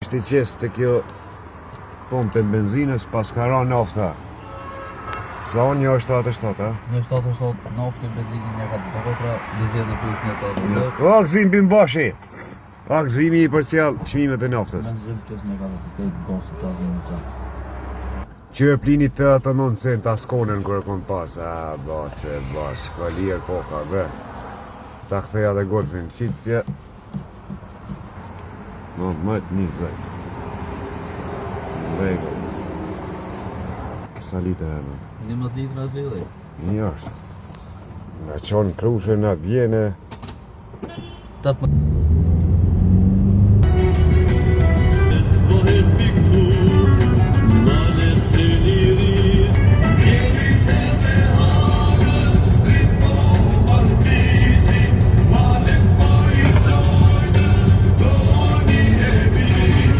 është i qesë të kjo pompe benzinës pas ka ra nafta. Sa unë një 77, a? Një 77 naftë, benzinin e ka të përkotra, dizeli plus një 80. O, gëzim bim bashi! O, gëzimi i për cjallë qmimet e naftës. Benzin plus një 48, gosë të 80 cent. Qyre plini 89 cent askonën kërë kon pas, a, bash, ka lirë koka, be. Ta këtheja dhe golfin, qitë tje. No, majtë një zajtë. Vejgo. Sa liter e në? 11 litra të gjithë. Një është. Nga qonë krushe, nga bjene. 18.